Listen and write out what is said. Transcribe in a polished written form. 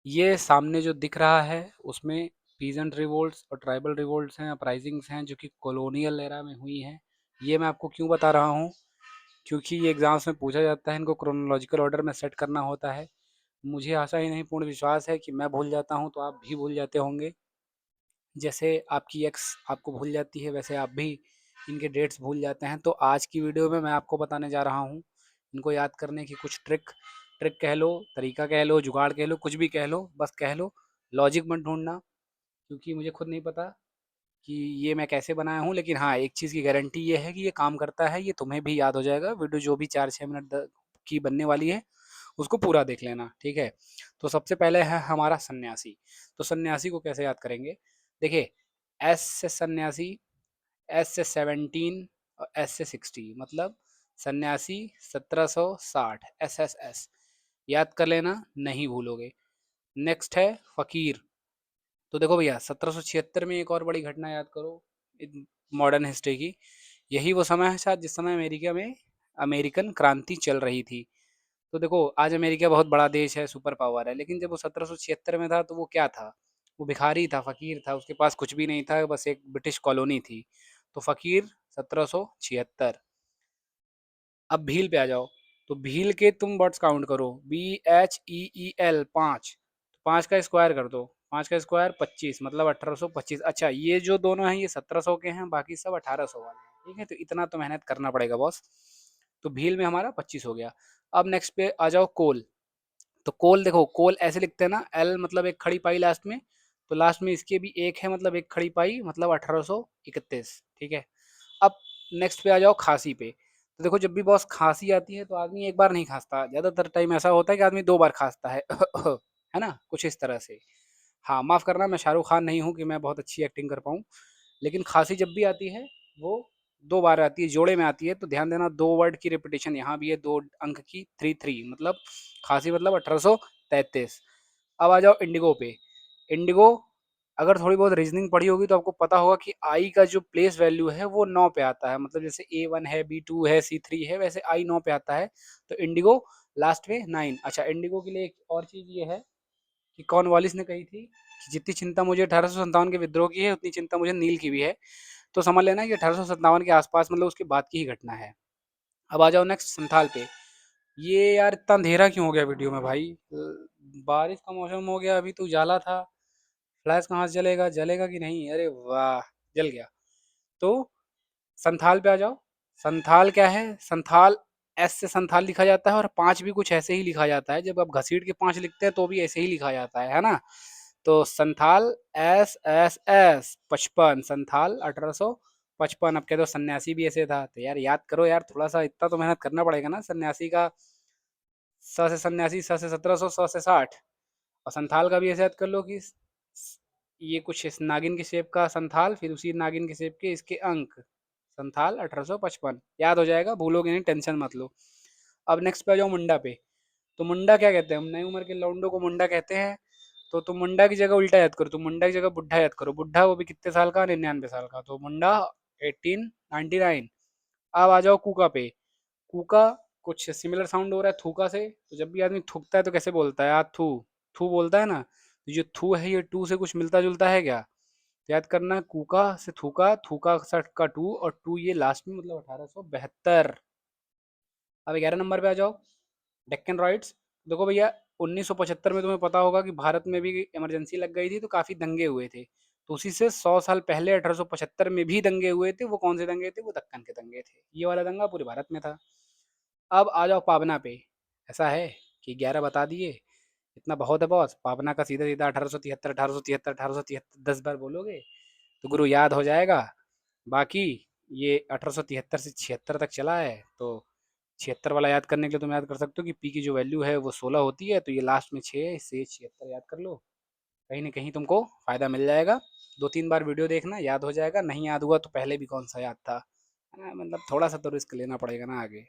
ये सामने जो दिख रहा है उसमें पीजेंट रिवोल्ट्स और ट्राइबल रिवोल्ट्स हैं, अपराइजिंग्स हैं जो कि कॉलोनियल एरा में हुई हैं। ये मैं आपको क्यों बता रहा हूँ, क्योंकि ये एग्जाम्स में पूछा जाता है, इनको क्रोनोलॉजिकल ऑर्डर में सेट करना होता है। मुझे आशा ही नहीं पूर्ण विश्वास है कि मैं भूल जाता हूँ तो आप भी भूल जाते होंगे। जैसे आपकी एक्स आपको भूल जाती है वैसे आप भी इनके डेट्स भूल जाते हैं। तो आज की वीडियो में मैं आपको बताने जा रहा हूँ इनको याद करने की कुछ ट्रिक ट्रिक कह लो, तरीका कह लो, जुगाड़ कह लो, कुछ भी कह लो, बस कह लो। लॉजिक मत ढूंढना, क्योंकि मुझे खुद नहीं पता कि ये मैं कैसे बनाया हूँ। लेकिन हाँ, एक चीज़ की गारंटी ये है कि ये काम करता है, ये तुम्हें भी याद हो जाएगा। वीडियो जो भी 4-6 मिनट की बनने वाली है उसको पूरा देख लेना, ठीक है। तो सबसे पहले है हमारा सन्यासी। तो सन्यासी को कैसे याद करेंगे? देखिए, एस से सन्यासी, एस से 17 और एस से 60, मतलब सन्यासी 1760, एस याद कर लेना, नहीं भूलोगे। नेक्स्ट है फकीर। तो देखो भैया, 1776 में एक और बड़ी घटना याद करो मॉडर्न हिस्ट्री की। यही वो समय है शायद जिस समय अमेरिका में अमेरिकन क्रांति चल रही थी। तो देखो, आज अमेरिका बहुत बड़ा देश है, सुपर पावर है, लेकिन जब वो 1776 में था तो वो क्या था? वो भिखारी था, फकीर था, उसके पास कुछ भी नहीं था, बस एक ब्रिटिश कॉलोनी थी। तो फकीर 1776। अब भील पे आ जाओ। तो भील के तुम वर्ड्स काउंट करो, BHEEL, 5। तो 5 का स्क्वायर कर दो, 5 का स्क्वायर 25, मतलब 1825। अच्छा, ये जो दोनों हैं ये 1700 के हैं, बाकी सब 1800 वाले हैं, ठीक है। तो इतना तो मेहनत करना पड़ेगा बॉस। तो भील में हमारा 25 हो गया। अब नेक्स्ट पे आ जाओ, कोल। तो कोल देखो, कोल ऐसे लिखते हैं ना, एल मतलब एक खड़ी पाई लास्ट में, तो लास्ट में इसके भी एक है, मतलब एक खड़ी पाई, मतलब 1831, ठीक है। अब नेक्स्ट पे आ जाओ, खांसी पे। तो देखो, जब भी बॉस खांसी आती है तो आदमी एक बार नहीं खांसता, ज़्यादातर टाइम ऐसा होता है कि आदमी 2 बार खांसता है है ना, कुछ इस तरह से। हाँ, माफ़ करना, मैं शाहरुख खान नहीं हूँ कि मैं बहुत अच्छी एक्टिंग कर पाऊँ, लेकिन खांसी जब भी आती है वो 2 बार आती है, जोड़े में आती है। तो ध्यान देना, 2 वर्ड की रिपीटेशन यहाँ भी है, 2 अंक की, 3 मतलब खांसी, मतलब 1833। अब आ जाओ इंडिगो पे। इंडिगो, अगर थोड़ी बहुत रीजनिंग पढ़ी होगी तो आपको पता होगा कि आई का जो प्लेस वैल्यू है वो 9 पे आता है, मतलब जैसे A1 है, B2 है, C3 है, वैसे आई 9 पे आता है। तो इंडिगो लास्ट में 9। अच्छा, इंडिगो के लिए एक और चीज़ ये है कि कॉर्नवालिस ने कही थी कि जितनी चिंता मुझे 1857 के विद्रोह की है उतनी चिंता मुझे नील की भी है। तो समझ लेना कि 1857 के आसपास, मतलब उसके बाद की ही घटना है। अब आ जाओ नेक्स्ट, संथाल पे। ये यार इतना अंधेरा क्यों हो गया वीडियो में भाई? बारिश का मौसम हो गया, अभी तो उजाला था। फ्लैश कहाँ से जलेगा, जलेगा कि नहीं? अरे वाह, जल गया। तो संथाल पे आ जाओ। संथाल क्या है? संथाल, एस से संथाल लिखा जाता है, और 5 भी कुछ ऐसे ही लिखा जाता है। जब आप घसीट के 5 लिखते हैं तो भी ऐसे ही लिखा जाता है ना। तो संथाल, SSS 55, संथाल 1855। अब कह दो सन्यासी भी ऐसे था, तो यार याद करो यार, थोड़ा सा इतना तो मेहनत करना पड़ेगा ना। सन्यासी का स से सन्यासी, स से 1700, से 60। और संथाल का भी ऐसे याद कर लो कि ये कुछ इस नागिन की शेप का संथाल, फिर उसी नागिन की शेप के इसके अंक, संथाल 1855। याद हो जाएगा, भूलोगे नहीं, टेंशन मत लो। अब नेक्स्ट पे आ जाओ, मुंडा पे। तो मुंडा क्या कहते हैं? हम नई उम्र के लौंडों को मुंडा कहते हैं। तो तुम मुंडा की जगह उल्टा याद करो, तुम मुंडा की जगह बुढ़ा याद करो। बुढ़ा वो भी कितने साल का? 99 साल का। तो मुंडा 1899। अब आ जाओ कूका पे। कूका, कुछ सिमिलर साउंड हो रहा है थूका से। तो जब भी आदमी थूकता है तो कैसे बोलता है? थू, थू बोलता है ना। तो ये थू है, ये टू से कुछ मिलता जुलता है क्या? तो याद करना, कूका से थूका, थूका का टू, और टू ये लास्ट में, मतलब 1872। अब 11 नंबर पे आ जाओ, डेक्कन राइट्स। देखो भैया, 1975 में तुम्हें पता होगा कि भारत में भी इमरजेंसी लग गई थी तो काफ़ी दंगे हुए थे। तो उसी से 100 साल पहले 1875 में भी दंगे हुए थे। वो कौन से दंगे थे? वो दक्कन के दंगे थे। ये वाला दंगा पूरे भारत में था। अब आ जाओ पाबना पे। ऐसा है कि 11 बता दिए, इतना बहुत है बॉस। पाबना का सीधा सीधा 1873, 1873, 1873 10 बार बोलोगे तो गुरु याद हो जाएगा। बाकी ये 1873 से 76 तक चला है। तो 76 वाला याद करने के लिए तुम याद कर सकते हो कि पी की जो वैल्यू है वो 16 होती है, तो ये लास्ट में 6 से 76 याद कर लो। कहीं ना कहीं तुमको फायदा मिल जाएगा। 2-3 बार वीडियो देखना, याद हो जाएगा। नहीं याद हुआ तो पहले भी कौन सा याद था, है ना? मतलब थोड़ा सा तो रिस्क लेना पड़ेगा ना आगे।